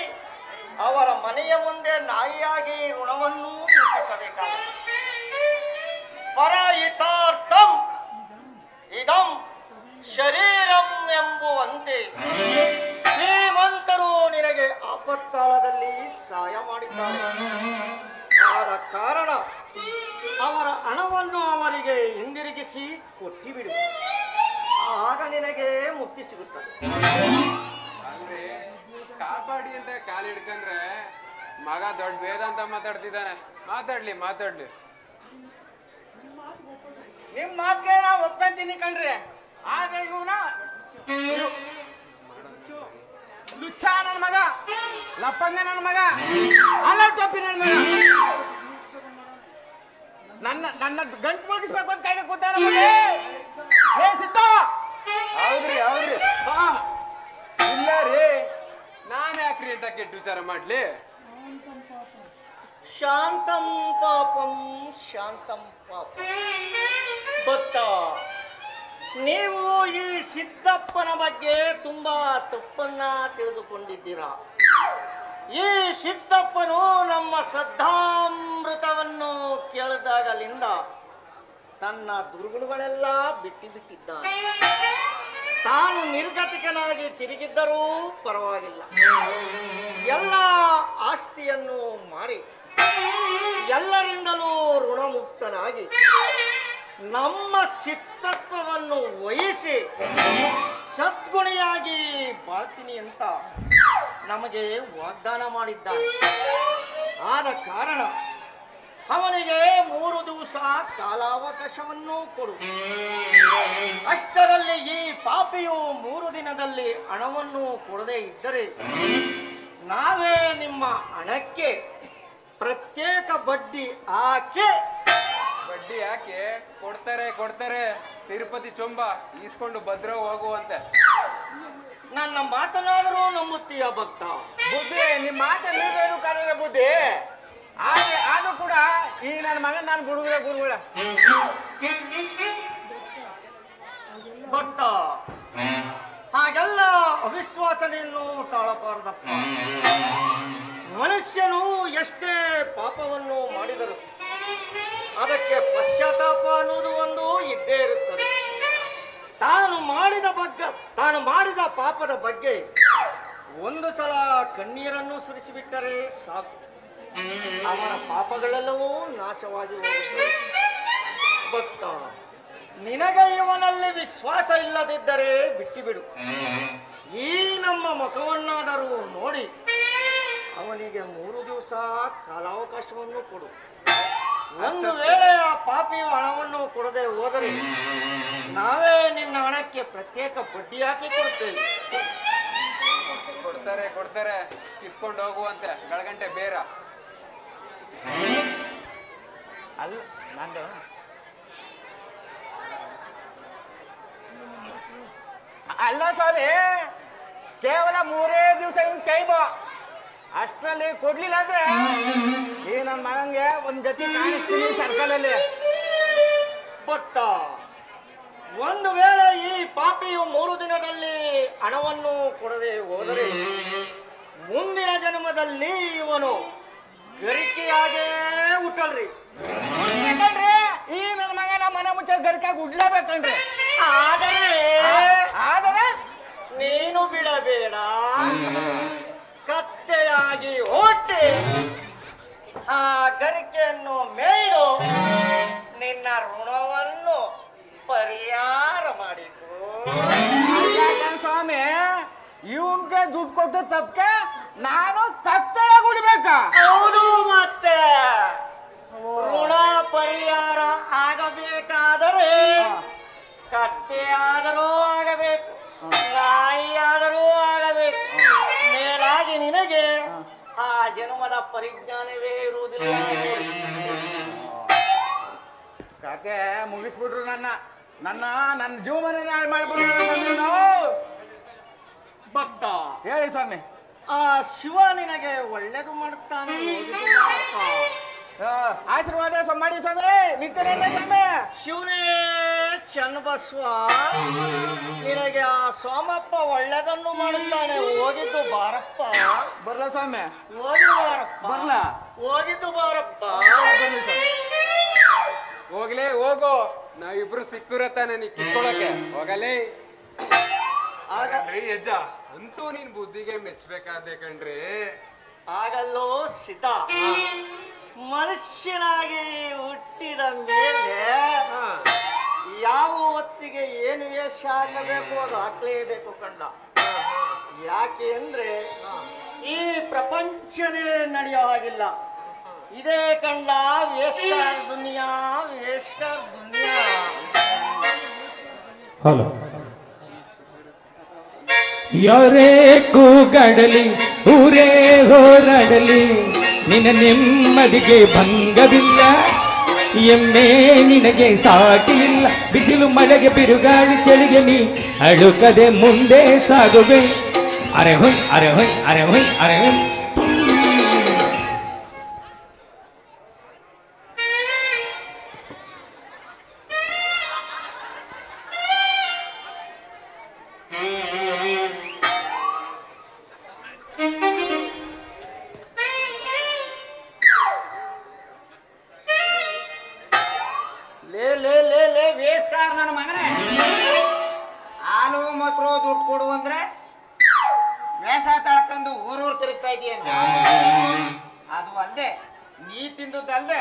ಅವರ ಮನೆಯ ಮುಂದೆ ನಾಯಿಯಾಗಿ ಋಣವನ್ನು ಮುಟ್ಟಿಸಬೇಕಾಗುತ್ತದೆ. ಪರಹಿತಾರ್ಥಂ ಇದಂ ಶರೀರಂ ಎಂಬುವಂತೆ ಶ್ರೀಮಂತರು ನಿನಗೆ ಆಪತ್ಕಾಲದಲ್ಲಿ ಸಹಾಯ ಮಾಡಿದ್ದಾರೆ. ಆದ ಕಾರಣ ಅವರ ಹಣವನ್ನು ಅವರಿಗೆ ಹಿಂದಿರುಗಿಸಿ ಕೊಟ್ಟಿಬಿಡು. ಆಗ ನಿನಗೆ ಮುಕ್ತಿ ಸಿಗುತ್ತದೆ. ಅಂದ್ರೆ ಕಾಪಾಡಿ ಅಂತ ಕಾಲು ಹಿಡ್ಕಂದ್ರೆ ಮಗ ದೊಡ್ಡ ವೇದಾಂತ ಮಾತಾಡ್ತಿದ್ದಾನೆ. ಮಾತಾಡ್ಲಿ. ನಿಮ್ ಮಾತ್ಗೆ ನಾ ಒಪ್ಕೊಂತೀನಿ ಕಣ್ರಿ. ಆದ್ರೆ ಇವನ ಲುಚ್ಚ ನನ್ನ ಮಗ, ಲಪ್ಪಂಗ ನನ್ನ ಮಗ, ಅಲ್ಲ ಟೊಪ್ಪಿ ನನ್ನ ಮಗ. ನನ್ನ ಗಂಟು ಮುಗಿಸ್ಬೇಕು ಅಂತ ಕೈಗೆ ಕೂತಾನ. ಸಿದ್ಧ ಹೌದ್ರಿ ಇಲ್ಲ ರೀ, ನಾನು ಯಾಕ್ರಿ ಅಂತ ಕೆಟ್ಟ ವಿಚಾರ ಮಾಡ್ಲಿ. ಶಾಂತಂ ಪಾಪಂ ಭಕ್ತ, ನೀವು ಈ ಸಿದ್ದಪ್ಪನ ಬಗ್ಗೆ ತುಂಬಾ ತಪ್ಪನ್ನ ತಿಳಿದುಕೊಂಡಿದ್ದೀರಾ. ಈ ಸಿದ್ದಪ್ಪನು ನಮ್ಮ ಶ್ರದ್ಧಾಮೃತವನ್ನು ಕೇಳಿದಾಗಲಿಂದ ತನ್ನ ದುರ್ಗುಣಗಳೆಲ್ಲ ಬಿಟ್ಟಿದ್ದಾನೆ. ತಾನು ನಿರ್ಗತಿಕನಾಗಿ ತಿರುಗಿದ್ದರೂ ಪರವಾಗಿಲ್ಲ, ಎಲ್ಲ ಆಸ್ತಿಯನ್ನು ಮಾರಿ ಎಲ್ಲರಿಂದಲೂ ಋಣಮುಕ್ತನಾಗಿ ನಮ್ಮ ಸಿದ್ಧತ್ವವನ್ನು ವಹಿಸಿ ಸದ್ಗುಣಿಯಾಗಿ ಬಾಳ್ತೀನಿ ಅಂತ ನಮಗೆ ವಾಗ್ದಾನ ಮಾಡಿದ್ದಾನೆ. ಆದ ಕಾರಣ ಅವನಿಗೆ 3 ದಿವಸ ಕಾಲಾವಕಾಶವನ್ನು ಕೊಡು. ಅಷ್ಟರಲ್ಲಿ ಈ ಪಾಪಿಯು 3 ದಿನದಲ್ಲಿ ಹಣವನ್ನು ಕೊಡದೇ ಇದ್ದರೆ ನಾವೇ ನಿಮ್ಮ ಹಣಕ್ಕೆ ಪ್ರತ್ಯೇಕ ಬಡ್ಡಿ ಹಾಕಿ ಬಡ್ಡಿ ಯಾಕೆ ಕೊಡ್ತಾರೆ ತಿರುಪತಿ ಚೊಂಬ ಈಸ್ಕೊಂಡು ಭದ್ರ ಹೋಗುವಂತೆ. ನನ್ನ ಮಾತನಾದರೂ ನಂಬುತ್ತೀಯ ಭಕ್ತ? ಬುದ್ಧಿ ನಿಮ್ಮ ಮಾತೆ ನೀವೇನು ಕರೆದ ಬುದ್ಧಿ. ಆದ್ರೂ ಕೂಡ ಈ ನನ್ನ ಮಗನ ನಾನು ಗುರುಗಳ ಭಕ್ತ, ಹಾಗೆಲ್ಲ ಅವಿಶ್ವಾಸನೆಯನ್ನು ತಾಳಬಾರದಪ್ಪ. ಮನುಷ್ಯನು ಎಷ್ಟೇ ಪಾಪವನ್ನು ಮಾಡಿದರು ಅದಕ್ಕೆ ಪಶ್ಚಾತ್ತಾಪ ಅನ್ನೋದು ಒಂದು ಇದ್ದೇ ಇರುತ್ತದೆ. ತಾನು ಮಾಡಿದ ಪಾಪದ ಬಗ್ಗೆ ಒಂದು ಸಲ ಕಣ್ಣೀರನ್ನು ಸುರಿಸಿಬಿಟ್ಟರೆ ಸಾಕು, ಅವನ ಪಾಪಗಳೆಲ್ಲವೂ ನಾಶವಾಗಿ ಹೋಗುತ್ತವೆ. ಭಕ್ತ, ನಿನಗೆ ಇವನಲ್ಲಿ ವಿಶ್ವಾಸ ಇಲ್ಲದಿದ್ದರೆ ಬಿಟ್ಟುಬಿಡು. ಈ ನಮ್ಮ ಮುಖವನ್ನಾದರೂ ನೋಡಿ ಅವನಿಗೆ 3 ದಿವಸ ಕಾಲಾವಕಾಶವನ್ನು ಕೊಡು. ಒಂದು ವೇಳೆ ಆ ಪಾಪಿಯು ಹಣವನ್ನು ಕೊಡದೆ ಹೋದರೆ ನಾವೇ ನಿನ್ನ ಹಣಕ್ಕೆ ಪ್ರತ್ಯೇಕ ಬಡ್ಡಿ ಹಾಕಿ ಕೊಡ್ತೇವೆ. ಕೊಡ್ತಾರೆ ಕಿತ್ಕೊಂಡು ಹೋಗುವಂತೆ ಬೆಳಗಂಟೆ ಬೇರ. ಅಲ್ಲ ಸ್ವಾಮಿ, ಕೇವಲ 3 ದಿವಸ ಇವನ್ ಕೈಬ. ಅಷ್ಟರಲ್ಲಿ ಕೊಡ್ಲಿಲ್ಲ ಅಂದ್ರೆ ಈ ನನ್ನ ಮಗಂಗೆ ಒಂದ್ ಗತಿ ಕಾಣಿಸ್ತೀನಿ ಸರ್ಕಲಲ್ಲಿ. ಭಕ್ತ, ಒಂದು ವೇಳೆ ಈ ಪಾಪಿಯು 3 ದಿನದಲ್ಲಿ ಹಣವನ್ನು ಕೊಡದೆ ಹೋದರೆ ಮುಂದಿನ ಜನ್ಮದಲ್ಲಿ ಇವನು ಗರಿಕೆಯಾಗೇ ಹುಟ್ಟಲ್ರಿ. ಈ ನನ್ನ ಮಗ ನಮ್ಮ ಮನೆ ಮುಚ್ಚ ಗರಿಕೆಯಾಗಿ ಉಡ್ಲೇಬೇಕನ್ರಿ. ಆದರೆ ನೀನು ಬಿಡಬೇಡ, ಕತ್ತೆಯಾಗಿ ಹುಟ್ಟಿ ಆ ಗರಿಕೆಯನ್ನು ಮೇಯ್ದು ನಿನ್ನ ಋಣವನ್ನು ಪರಿಹಾರ ಮಾಡಿಕೊ. ಸ್ವಾಮಿ, ಇವನ್ಗೆ ದುಡ್ಡು ಕೊಟ್ಟು ತಪ್ಪಕ್ಕೆ ನಾನು ಕತ್ತೆಯಾಗಿ ಉಡ್ಬೇಕಾ? ಹೌದು, ಮತ್ತೆ ಋಣ ಪರಿಹಾರ ಆಗಬೇಕಾದರೆ ಕತ್ತೆ ಆದರೂ ಆಗಬೇಕು, ನಾಯಿ ಆದರೂ ಆಗಬೇಕು. ಮೇಲಾಗಿ ನಿನಗೆ ಆ ಜನ್ಮದ ಪರಿಜ್ಞಾನವೇ ಇರುವುದಿಲ್ಲ. ಕತೆ ಮುಗಿಸ್ಬಿಟ್ರು ನನ್ನ ಜೀವನ ಹಾಳು ಮಾಡ್ಬಿಟ್ರು. ಭಕ್ತ, ಹೇಳಿ ಸ್ವಾಮಿ. ಆ ಶಿವ ನಿನಗೆ ಒಳ್ಳೇದು ಮಾಡುತ್ತಾನೆ. ಆಶೀರ್ವಾದ ಮಾಡಿ ಸ್ವಾಮಿ. ನಿಂತೇನೆ ಸ್ವಾಮಿ. ಶಿವನೇ ಚನ್ನಬಸವ, ನಿನಗೆ ಆ ಸೋಮಪ್ಪ ಒಳ್ಳೇದನ್ನು ಮಾಡುತ್ತಾನೆ. ಹೋಗಿದ್ದು ಬಾರಪ್ಪ. ಬರ್ಲ ಸ್ವಾಮಿ? ಹೋಗಿದ್ದು ಬಾರಪ್ಪ. ಬರ್ಲ? ಹೋಗಿದ್ದು ಬಾರಪ್ಪ. ಹೋಗ್ಲೇ ಹೋಗೋ, ನಾವಿಬ್ರು ಸಿಕ್ಕಿರತ್ತಾನೆ ನೀ ಕಿತ್ಕೊಳಕ್ಕೆ. ಹೋಗಲೇ ಆಗಲ್ರಿ ಅಜ್ಜ, ಅಂತೂ ನೀನ್ ಬುದ್ಧಿಗೆ ಮೆಚ್ಚಬೇಕಾದೆ ಕಣ್ರಿ. ಆಗಲ್ಲೋ ಸಿದ್ಧ, ಮನುಷ್ಯನಾಗಿ ಹುಟ್ಟಿದ ಮೇಲೆ ಯಾವ ಹೊತ್ತಿಗೆ ಏನು ವೇಷ ಹಾಕಬೇಕು ಅದು ಹಾಕ್ಲೇಬೇಕು ಕಂಡ. ಯಾಕೆ ಅಂದ್ರೆ ಈ ಪ್ರಪಂಚನೇ ನಡೆಯೋ ಹಾಗಿಲ್ಲ. ಇದೇ ಕಂಡ ವೇಸ್ಕರ್ ದುನಿಯಾ, ವೇಸ್ಕರ್ ದುನಿಯಾ. ಹಲೋ, ಯಾರೇ ಕೂಗಾಡಲಿ ಊರೇ ಹೋರಾಡಲಿ ನಿನ್ನ ನೆಮ್ಮದಿಗೆ ಭಂಗವಿಲ್ಲ. ಎಮ್ಮೆ ನಿನಗೆ ಸಾಟಿ ಇಲ್ಲ. ಬಿಸಿಲು ಮಳೆಗೆ ಬಿರುಗಾಳಿ ಚಳಿಗೆ ನೀ ಅಳುಕದೆ ಮುಂದೆ ಸಾಗುವೆ. ಅರೆ ಹೊಯ್ ಅರೆ ಹೊಯ್ ಅರೆ ಹೊಯ್ ಅರೆ ಹೊಯ್. ವೇಸ್ಕಾರ್ ನನ್ನ ಮಗನೇ, ಹಾಲು ಮೊಸರು ದುಡ್ಡು ಕೊಡು ಅಂದ್ರೆ ವೇಷ ತಳ್ಕೊಂಡು ಊರೂರು ತಿರುಗ್ತಾ ಇದೆಯೇನು? ಅದು ಅಲ್ಲದೆ ನೀ ತಿಂದದ್ದಲ್ದೆ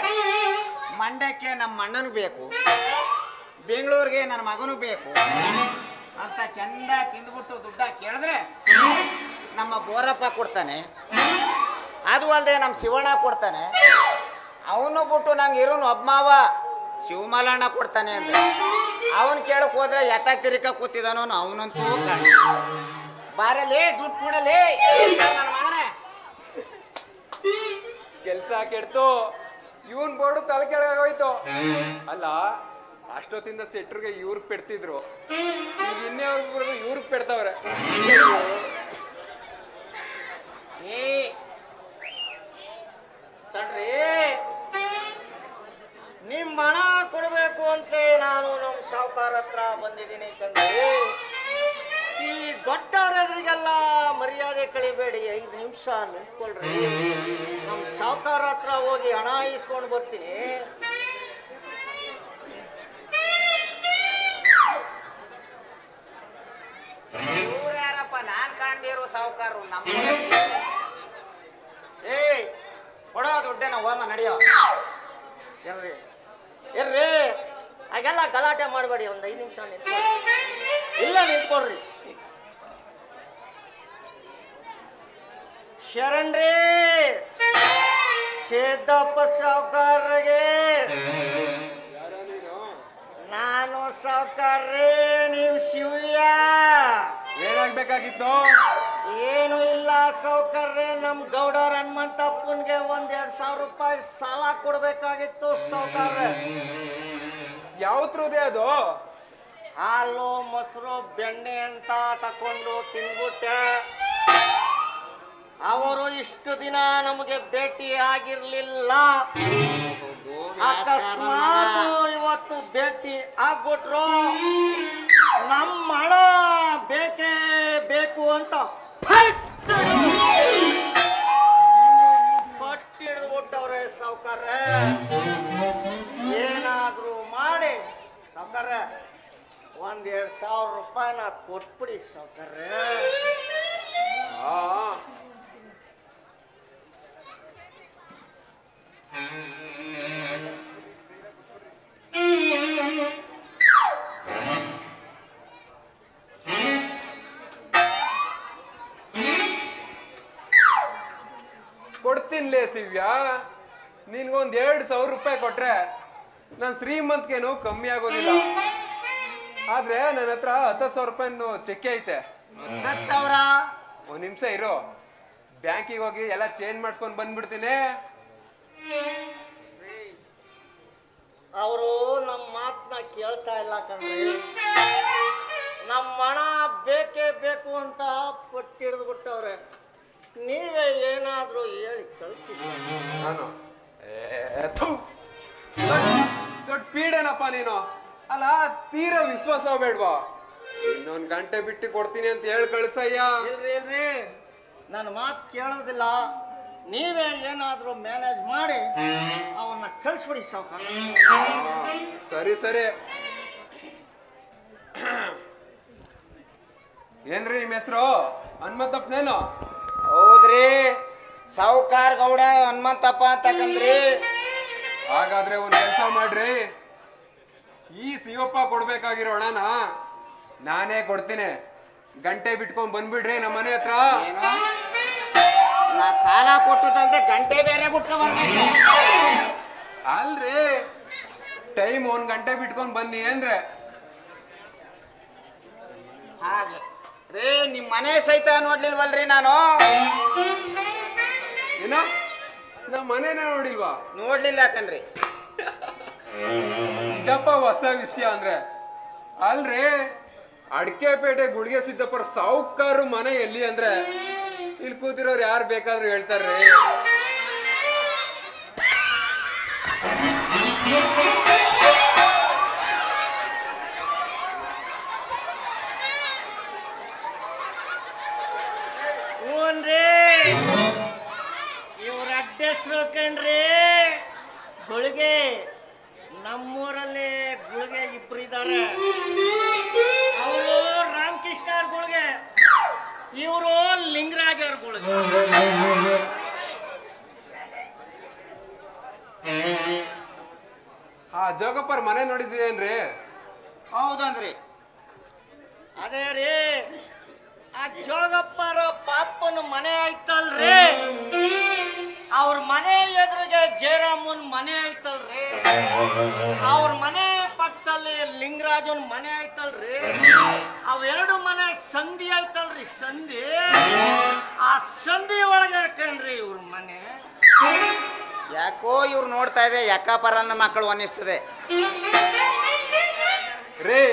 ಮಂಡ್ಯಕ್ಕೆ ನಮ್ಮ ಅಣ್ಣನೂ ಬೇಕು, ಬೆಂಗಳೂರಿಗೆ ನನ್ನ ಮಗನೂ ಬೇಕು ಅಂತ ಚಂದ ತಿಂದ್ಬಿಟ್ಟು ದುಡ್ಡ ಕೇಳಿದ್ರೆ ನಮ್ಮ ಬೋರಪ್ಪ ಕೊಡ್ತಾನೆ. ಅದು ಅಲ್ಲದೆ ನಮ್ಮ ಶಿವಣ್ಣ ಕೊಡ್ತಾನೆ. ಅವನು ಬಿಟ್ಟು ನಂಗೆ ಇರೋನು ಒಬ್ಬ ಶಿವಮಲಣ್ಣ ಕೊಡ್ತಾನೆ ಅಂದ್ರೆ ಅವನು ಕೇಳಕ್ ಹೋದ್ರೆ ಎತ್ತಾಗ ತಿರುಕ ಕೂತಿದಾನೋ ಅವನಂತೂ ಕಾಣ. ಬಾರಲೇ ದುಡ್ಡು ಕೊಡಲೇ ನನ್ನ ಮಗನೇ. ಕೆಲ್ಸ ಕೆಡ್ತು, ಇವನ್ ಬೋರ್ಡು ತಲೆ ಕೆಳಗೋಯ್ತು. ಅಲ್ಲ, ಅಷ್ಟೊತ್ತಿಂದ ಸೆಟ್ರಿಗೆ ಇವ್ರಿಗೆ ಪೆಡ್ತಿದ್ರು, ಇನ್ನೇ ಇವ್ರಿಗೆ ಪೆಡ್ತಾವ್ರೆ. ಏ ತಡ್ರಿ, ನಿಮ್ಮ ಹಣ ಕೊಡಬೇಕು ಅಂತ ನಾನು ನಮ್ಮ ಸಾವುಕಾರ ಹತ್ರ ಬಂದಿದ್ದೀನಿ ತಂದೆ. ಈ ದೊಡ್ಡವ್ರ ಎದುರಿಗೆಲ್ಲ ಮರ್ಯಾದೆ ಕಳಿಬೇಡಿ, 5 ನಿಮಿಷ ನಿಂತ್ಕೊಳ್ರಿ. ನಮ್ಮ ಸಾವುಕಾರ ಹತ್ರ ಹೋಗಿ ಹಣ ಇಸ್ಕೊಂಡು ಬರ್ತೀನಿ. ಇವ್ರು ಯಾರಪ್ಪ? ನಾನ್ ಕಾಣದೇ ಇರೋ ಸಾವುಕಾರರು ನಮ್ಮ. ಏ ಕೊಡೋ ದುಡ್ಡೇನ ಹೋಮ ನಡೆಯೋ. ಎರ್ರಿ ಎರ್ರಿ, ಹಾಗೆಲ್ಲ ಗಲಾಟೆ ಮಾಡಬೇಡಿ. ಒಂದು 5 ನಿಮಿಷ ನಿಂತ್ಕೊಳ್ರಿ. ಇಲ್ಲ ನಿಂತ್ಕೊಳ್ರಿ. ಶರಣ್ರಿ, ಸಿದ್ದಪ್ಪ ಸಾವುಕಾರ್ರಿಗೆ. ನಾನು ಸಾವುಕಾರ್ರಿ, ನೀವು ಶಿವ್ಯ. ಏನಾಗ್ಬೇಕಾಗಿತ್ತು? ಏನು ಇಲ್ಲ ಸಾವುಕಾರ್ರೆ, ನಮ್ ಗೌಡರ ಹನುಮಂತಪ್ಪನ್ಗೆ 1-2 ಸಾವಿರ ರೂಪಾಯಿ ಸಾಲ ಕೊಡ್ಬೇಕಾಗಿತ್ತು ಸಾವುಕಾರ್ರೆ. ಯಾವತ್ರುದೇ ಅದು? ಹಾಲು ಮೊಸರು ಬೆಣ್ಣೆ ಅಂತ ತಕೊಂಡು ತಿನ್ಬಿಟ್ಟೆ. ಅವರು ಇಷ್ಟು ದಿನ ನಮಗೆ ಭೇಟಿ ಆಗಿರ್ಲಿಲ್ಲ. ಅಕಸ್ಮಾತ್ ಇವತ್ತು ಭೇಟಿ ಆಗ್ಬಿಟ್ರು. ನಮ್ಮ ಹಣ ಬೇಕೇ ಬೇಕು ಅಂತ ಬಟ್ಟಿ ಹಿಡಿದ್ಬಿಟ್ಟವ್ರೆ ಸಾವುಕಾರ್ರೆ. ಏನಾದ್ರೂ ಮಾಡಿ ಸಾವುಕಾರ್ರೆ 1-2 ಸಾವಿರ ರೂಪಾಯಿನ ಕೊಟ್ಬಿಡಿ ಸಾವುಕಾರ್ರೆ. ಕೊಡ್ತೀನಿಲೇ ಸಿವ್ಯಾ, ನಿನ್ಗೊಂದ್ 2 ಸಾವಿರ ರೂಪಾಯಿ ಕೊಟ್ರೆ ನಾನು ಶ್ರೀಮಂತ್ಗೇನು ಕಮ್ಮಿ ಆಗೋದಿಲ್ಲ. ಆದ್ರೆ ನನ್ನ ಹತ್ರ 10,000 ರೂಪಾಯಿ ಚೆಕ್ಕೆ ಐತೆ. 10,000? ಒಂದ್ ನಿಮಿಷ ಇರೋ, ಬ್ಯಾಂಕಿಗೆ ಹೋಗಿ ಎಲ್ಲ ಚೇಂಜ್ ಮಾಡಿಸ್ಕೊಂಡು ಬಂದ್ಬಿಡ್ತೀನಿ. ಅವರು ನಮ್ಮ ಮಾತನ್ನ ಕೇಳ್ತಾ ಇಲ್ಲ ಕಣ್ರಿ. ನಮ್ಮ ಹಣ ಬೇಕೇ ಬೇಕು ಅಂತ ಪಟ್ಟಿಡ್ದು ಬಿಟ್ಟವ್ರೆ. ನೀವೇ ಏನಾದ್ರೂ ಹೇಳಿ ಕಳಿಸಿ. ನಾನು ದೊಡ್ಡ ಪೀಡೇನಪ್ಪ ನೀನು. ಅಲ್ಲ, ತೀರಾ ವಿಶ್ವಾಸ ಬೇಡ್ವಾ? ಇನ್ನೊಂದು ಗಂಟೆ ಬಿಟ್ಟು ಕೊಡ್ತೀನಿ ಅಂತ ಹೇಳಿ ಕಳ್ಸಯ್ಯ. ಇಲ್ರಿ, ನನ್ನ ಮಾತು ಕೇಳೋದಿಲ್ಲ. ನೀವೇ ಏನಾದ್ರೂ ಮ್ಯಾನೇಜ್ ಮಾಡಿ ಅವನ್ನ ಕಳಿಸ್ಬಿಡಿ ಸಾವ್ಕಾರ. ಸರಿ ಸರಿ. ಏನ್ರಿ ನಿಮ್ಮ ಹೆಸರು? ಹನುಮಂತಪ್ಪನೇನು? ಹೌದ್ರಿ, ಸಾವುಕಾರ ಗೌಡ ಹನುಮಂತಪ್ಪ ಅಂತಕಂದ್ರಿ. ಹಾಗಾದ್ರೆ ಒಂದ್ ಕೆಲಸ ಮಾಡ್ರಿ, ಈ ಶಿವಪ್ಪ ಕೊಡ್ಬೇಕಾಗಿರೋ ಹಣನ ನಾನೇ ಕೊಡ್ತೀನಿ. ಗಂಟೆ ಬಿಟ್ಕೊಂಡ್ ಬಂದ್ಬಿಡ್ರಿ ನಮ್ಮ ಮನೆ ಹತ್ರ. ನಾ ಸಾಲ ಕೊಟ್ಟದಲ್ದೆ ಗಂಟೆ ಬೇರೆ ಬಿಟ್ಕೊ ಬರ್ಬೇಕು. ಅಲ್ರಿ, ಟೈಮ್ 1 ಗಂಟೆ ಬಿಟ್ಕೊಂಡ್ ಬನ್ನಿ ಅಂದ್ರೆ. ಹಾಗೆ ರೇ, ನಿಮ್ ಮನೆ ಸಹಿತ ನೋಡ್ಲಿಲ್ವಲ್ರಿ ನಾನು? ಏನ ನಮ್ಮ ಮನೇನ ನೋಡಿಲ್ವಾ? ನೋಡ್ಲಿಲ್ಲ ಕಣ್ರಿ. ಇದಪ್ಪ ಹೊಸ ವಿಷಯ ಅಂದ್ರೆ. ಅಲ್ರಿ, ಅಡ್ಕೆಪೇಟೆ ಗುಳಿಗೆ ಸಿದ್ದಪ್ಪರ ಸಾವುಕಾರು ಮನೆ ಎಲ್ಲಿ ಅಂದ್ರೆ ಇಲ್ಲಿ ಕೂತಿರೋರು ಯಾರು ಬೇಕಾದ್ರೂ ಹೇಳ್ತಾರ್ರಿ. ಇವ್ರ ಅಡ್ಡೆಸ್ರು ಕಣ್ರಿ ಗುಳಿಗೆ. ನಮ್ಮೂರಲ್ಲಿ ಗುಳಿಗೆ ಇಬ್ರು ಇದ್ದಾರೆ. ಅವರು ರಾಮಕೃಷ್ಣ ಅವ್ರ ಗುಳಿಗೆ, ಇವರು ಲಿಂಗರಾಜ್ ಅವ್ರ ಗುಳಿಗೆ. ಆ ಜೋಗಪ್ಪರ್ ಮನೆ ನೋಡಿದ್ದೀರೇನ್ರಿ? ಹೌದನ್ರಿ. ಅದೇ ರೀ, ಆ ಜೋಗಪ್ಪರ ಪಾಪನ ಮನೆ ಆಯ್ತಲ್ರಿ, ಅವ್ರ ಮನೆ ಎದುರಿಗೆ ಜಯರಾಮನ್ ಮನೆ ಆಯ್ತಲ್ರಿ, ಅವ್ರ ಮನೆ ಪಕ್ಕದಲ್ಲಿ ಲಿಂಗರಾಜನ್ ಮನೆ ಆಯ್ತಲ್ರಿ, ಅವೆರಡು ಮನೆ ಸಂಧಿ ಆಯ್ತಲ್ರಿ, ಸಂಧಿ. ಆ ಸಂಧಿ ಒಳಗೆ ಕಣ್ರಿ ಇವ್ರ ಮನೆ. ಯಾಕೋ ಇವ್ರು ನೋಡ್ತಾ ಇದೆ ಯಾಕಪರನ್ನ ಮಕ್ಕಳು ಅನ್ನಿಸ್ತದೆ ರೇ.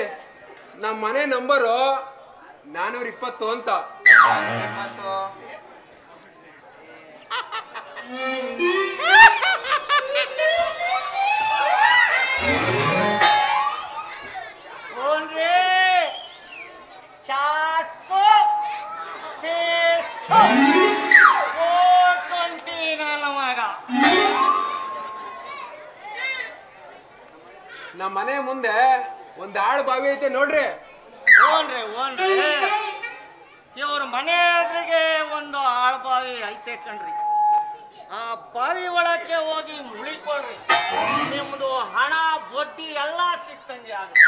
ನಮ್ಮ ಮನೆ ನಂಬರು 420 ಅಂತ. ನಮ್ಮ ಮನೆ ಮುಂದೆ ಒಂದ್ ಆಳ್ ಬಾವಿ ಐತೆ ನೋಡ್ರಿ. ಓನ್ರಿ ಇವ್ರ ಮನೆ ಎದುರಿಗೆ ಒಂದು ಆಳ್ಬಾವಿ ಐತೆ ಕಣ್ರಿ. ಆ ಬಾವಿ ಒಳಕ್ಕೆ ಹೋಗಿ ಮುಳಿಕೊಳ್ರಿ, ನಿಮ್ದು ಹಣ ಬಡ್ಡಿ ಎಲ್ಲ ಸಿಕ್ತಂಗೆ ಆಗುತ್ತೆ.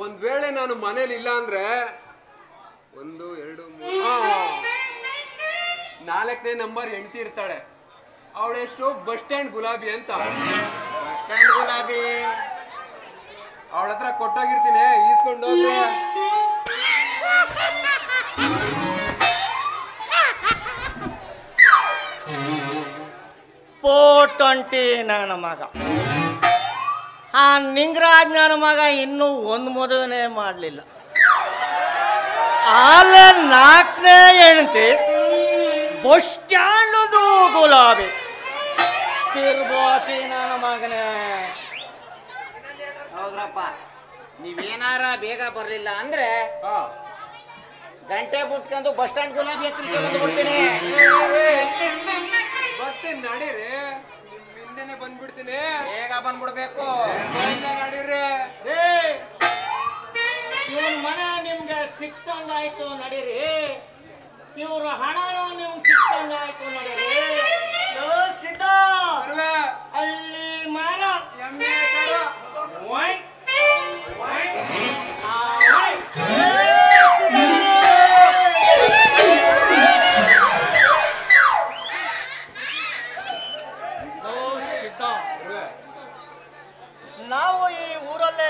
ಒಂದ್ ವೇಳೆ ನಾನು ಮನೇಲಿ ಇಲ್ಲ ಅಂದ್ರೆ 1 2 3 4ನೇ ನಂಬರ್ ಹೆಂಡತಿ ಇರ್ತಾಳೆ. ಅವಳೆಷ್ಟು ಬಸ್ ಸ್ಟ್ಯಾಂಡ್ ಗುಲಾಬಿ ಅಂತ. ಬಸ್ ಸ್ಟ್ಯಾಂಡ್ ಗುಲಾಬಿ ಅವಳ ಹತ್ರ ಕೊಟ್ಟೋಗಿರ್ತೀನಿ, ಈಸ್ಕೊಂಡು ಹೋಗ್ರಿ. ಪೋಟಂಟಿ ನನ್ನ ಮಗ. ಆ ನಿಂಗರಾಜ್ ನನ್ನ ಮಗ ಇನ್ನೂ ಒಂದು ಮದುವೆನೇ ಮಾಡಲಿಲ್ಲ. ಆಲೆ 4ನೇ ಹೆಂಡತಿ ಬಸ್ ಸ್ಟ್ಯಾಂಡ್ ಗುಲಾಬಿ. ತಿರ್ಬೋತಿ ನನ್ನ ಮಗನೇ. ಹೌದ್ರಪ್ಪ, ನೀವೇನಾರ ಬೇಗ ಬರಲಿಲ್ಲ ಅಂದ್ರೆ ಗಂಟೆ ಬಿಟ್ಕೊಂಡು ಬಸ್ ಸ್ಟ್ಯಾಂಡ್ ಗುಲಾಬಿ ಹತ್ರ ಬಂದ್ಬಿಡ್ತೀನಿ. ಬರ್ತೀನಿ ನಡೀರಿ, ಹಿಂದೆನೆ ಬಂದ್ಬಿಡ್ತೀನಿ. ಬೇಗ ಬಂದ್ಬಿಡ್ಬೇಕು. ನಡೀರಿ. ಇವನ್ ಮನೆ ನಿಮ್ಗೆ ಸಿಕ್ತಂಗಾಯ್ತು ನಡೀರಿ. ಇವ್ರ ಹಣನೂ ನಿಮ್ಗೆ ಸಿಕ್ತಂಗಾಯ್ತು ನಡೀರಿ. ಸಿದ್ಧ ಅಲ್ಲಿ ಮರ ಎಮ್ಮೆ ತರ. ನಾವು ಈ ಊರಲ್ಲೇ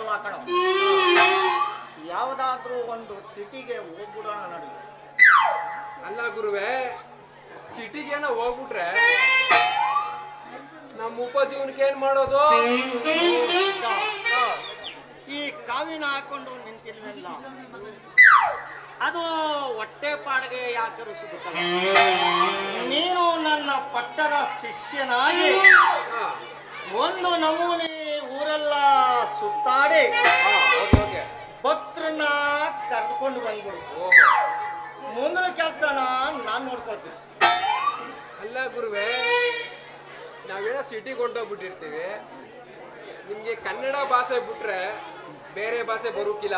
ತಪ್ಪಲ್ಲ ಕಣ. ಯಾವುದಾದ್ರೂ ಒಂದು ಸಿಟಿಗೆ ಹೋಗ್ಬಿಡೋಣ ನಡಿ. ಅಲ್ಲ ಗುರುವೆ, ಸಿಟಿಗೇನ ಹೋಗ್ಬಿಟ್ರೆ ನಮ್ಮ ಉಪಜೀವನಕ್ಕೆ ಏನ್ ಮಾಡೋದು? ಈ ಕಾವಿನ ಹಾಕೊಂಡು ನಿಂತಿಲ್ವಲ್ಲ, ಅದು ಹೊಟ್ಟೆ ಪಾಡಿಗೆ ಯಾಕರು ಸಿಗುತ್ತಲ್ಲ. ನೀನು ನನ್ನ ಪಟ್ಟದ ಶಿಷ್ಯನಾಗಿ ಒಂದು ನಮೂನೆ ಊರೆಲ್ಲ ಸುತ್ತಾಡಿ ಭಕ್ತರನ್ನ ಕರೆದುಕೊಂಡು ಬಂದ್ಬಿಡು. ಮುಂದಿನ ಕೆಲಸನ ನಾನು ನೋಡ್ಕೊಳ್ತೀನಿ. ಅಲ್ಲ ಗುರುವೆ, ನಾವೇನೋ ಸಿಟಿಗೆ ಹೊಂಟೋಗ್ಬಿಟ್ಟಿರ್ತೀವಿ, ನಿಮ್ಗೆ ಕನ್ನಡ ಭಾಷೆ ಬಿಟ್ರೆ ಬೇರೆ ಭಾಷೆ ಬರೋಕಿಲ್ಲ.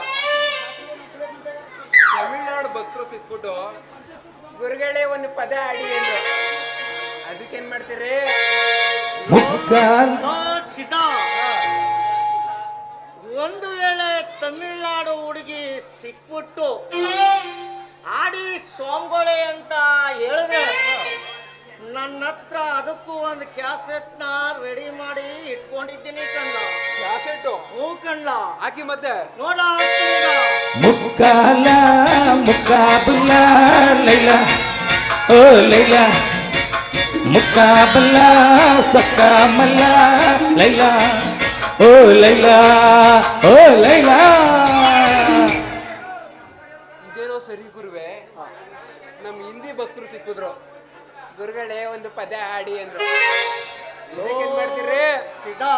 ತಮಿಳ್ನಾಡು ಭಕ್ತರು ಸಿಕ್ಬಿಟ್ಟು ಗುರುಗಳೇ ಒಂದು ಪದ ಆಡಿ ಅಂದ್ರು, ಅದಕ್ಕೇನ್ ಮಾಡ್ತೀರಿ? ಸಿದ್ಧಾ, ಒಂದು ವೇಳೆ ತಮಿಳ್ನಾಡು ಹುಡುಗಿ ಸಿಕ್ಬಿಟ್ಟು ಆಡಿ ಸ್ವಾಮಿಗಳೇ ಅಂತ ಹೇಳಿದ್ರೆ ನನ್ನ ಹತ್ರ ಅದಕ್ಕೂ ಒಂದು ಕ್ಯಾಸೆಟ್ನ ರೆಡಿ ಮಾಡಿ ಇಟ್ಕೊಂಡಿದ್ದೀನಿ ಕಣ್ಣ. ಕ್ಯಾಸೆಟ್? ಹೂ ಕಣ್ಣ. ಹಾಕಿ ಮತ್ತೆ ನೋಡ. ಮುಕ್ಕಾಲ ಮುಕ್ಕಾಬುಲ್ಲ ಲೈಲಾ ಓ ಲೈಲಾ, ಮುಕ್ಕಾಬಲ್ಲ ಸಕ್ಕ ಮಲ್ಲ ಲೈಲಾ ಓ ಲೈಲಾ ಓ ಲೈಲಾ. ಇದೇನೋ ಸರಿ ಗುರುವೆ, ನಮ್ಮ ಹಿಂದಿ ಭಕ್ತರು ಸಿಕ್ಕಿದ್ರು, ಗುರುಗಳೇ ಒಂದು ಪದ ಆಡಿ ಅಂದ್ರು, ಇದಕ್ಕೇನ್ ಮಾಡ್ತೀರಿ? ಸಿದಾ,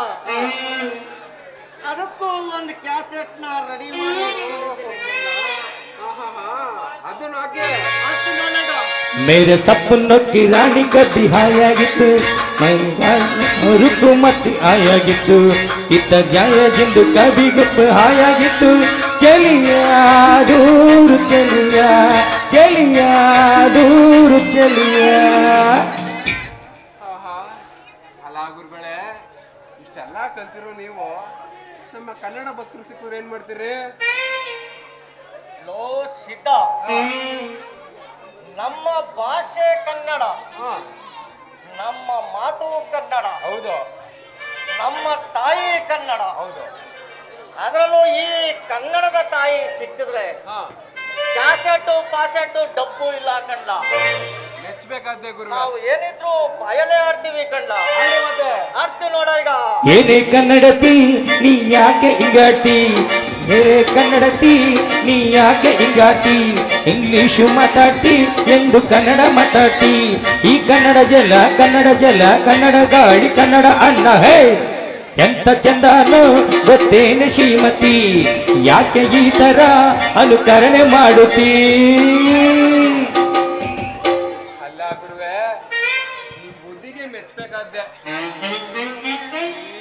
ಅದಕ್ಕೂ ಒಂದು ಕ್ಯಾಸೆಟ್ನ ರೆಡಿ ಮಾಡಿ ಅದನ್ನ ಹಾಕಿ. मेरे सपनों की रानी कभी आयागिತ್ತು रुकुमती आयागिತ್ತು इत्त जाय जिंदु कभी गुप आयागिತ್ತು चलिया दूर चलिया चलिया दूर चलिया. ಅಲ್ಲ ಗುರುಗಳೇ, ಇಷ್ಟೆಲ್ಲ ಕಲ್ತಿರೋ ನೀವು ನಮ್ಮ ಕನ್ನಡ ಭಕ್ತರು ಸಿಕ್ಕರು ಏನ್ ಮಾಡ್ತೀರಿ? ಲೋ ಸಿದ್ಧ, ನಮ್ಮ ಭಾಷೆ ಕನ್ನಡ, ನಮ್ಮ ಮಾತು ಕನ್ನಡ, ಹೌದು, ನಮ್ಮ ತಾಯಿ ಕನ್ನಡ, ಹೌದು. ಅದರಲ್ಲೂ ಈ ಕನ್ನಡದ ತಾಯಿ ಸಿಕ್ಕಿದ್ರೆ ಕ್ಯಾಸೆಟ್ಟು ಪಾಸೆಟ್ಟು ಡಬ್ಬು ಇಲ್ಲ ಕಣ್ಣ. ಮೆಚ್ಚಬೇಕಾದ್ದೆ ಗುರು. ನಾವು ಏನಿದ್ರು ಬಾಯಲ್ಲೇ ಆಡ್ತೀವಿ ಕಣ್ಣ. ಮತ್ತೆ ಆಡ್ತೀವಿ ನೋಡ. ಈಗ ಏನೇ ಕನ್ನಡತಿ ನೀ ಯಾಕೆ ಹಿಂಗಾಟಿ, ಬೇರೆ ಕನ್ನಡತಿ ನೀ ಯಾಕೆ ಹಿಂಗಾಟಿ, ಇಂಗ್ಲಿಷು ಮಾತಾಡ್ತಿ ಎಂದು ಕನ್ನಡ ಮಾತಾಡ್ತಿ, ಈ ಕನ್ನಡ ಜಲ ಕನ್ನಡ ಜಲ ಕನ್ನಡ ಗಾಳಿ ಕನ್ನಡ ಅನ್ನ ಹೇ ಎಂತ ಚಂದನೋ ಗೊತ್ತೇನೆ ಶ್ರೀಮತಿ, ಯಾಕೆ ಈ ತರ ಅನುಕರಣೆ ಮಾಡುತ್ತೀ? ಅಲ್ಲ ಗುರುವೆ, ನಿಮ್ ಬುದ್ಧಿಗೆ ಮೆಚ್ಚಬೇಕಾದ್ದೆ.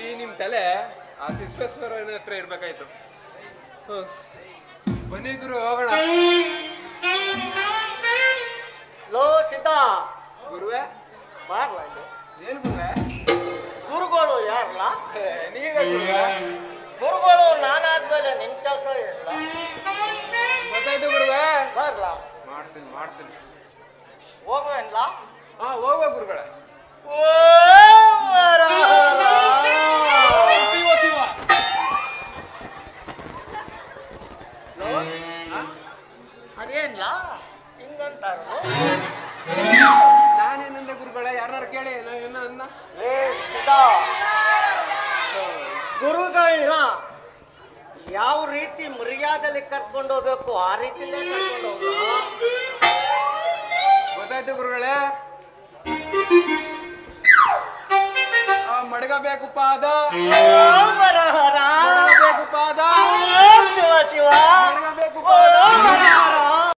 ಈ ನಿಮ್ ತಲೆ ಆ ಸಿಸ್ಪೇಶ್ವರನ ಹತ್ರ ಇರ್ಬೇಕಾಯ್ತು. ಬನ್ನಿ ಗುರು, ಹೋಗೋಣ. ಲೋ ಸಿದ್ಧ, ಗುರುವೆ ಬಾರ್ಲ. ಏನ್ ಗುರುವೆ? ಗುರುಗಳು ಯಾರಲ್ಲ? ನೀವೇ ಗುರುವೆ. ಗುರುಗಳು ನಾನಾದ್ಮೇಲೆ ನಿನ್ ಕೆಲಸ ಇಲ್ಲ. ಗೊತ್ತಾಯ್ತು ಗುರುವೆ. ಬಾರ್ಲ. ಮಾಡ್ತೀನಿ ಮಾಡ್ತೀನಿ. ಹೋಗುವೇನ್ಲ? ಹಾ ಹೋಗುವ ಗುರುಗಳೇ. ಶಿವ ಶಿವ. ಅದೇನ್ಲ ಹಿಂಗಂತಾರ? ನಾನೇನಂದೆ ಗುರುಗಳೇ? ಯಾರನ್ನಾರು ಕೇಳಿ ನಾವೇನ ಅನ್ನ. ಗುರುಗಳನ್ನ ಯಾವ ರೀತಿ ಮರ್ಯಾದೆಯಲ್ಲಿ ಕರ್ಕೊಂಡು ಹೋಗ್ಬೇಕು ಆ ರೀತಿಲೇ ಕರ್ಕೊಂಡು ಹೋಗ. ಗೊತ್ತಾಯ್ತು ಗುರುಗಳೇ. ಮಡಗಬೇಕು ಪಾದ, ಮರಹರ ಮಡಗಬೇಕು ಪಾದ. ಶಿವ ಶಿವ.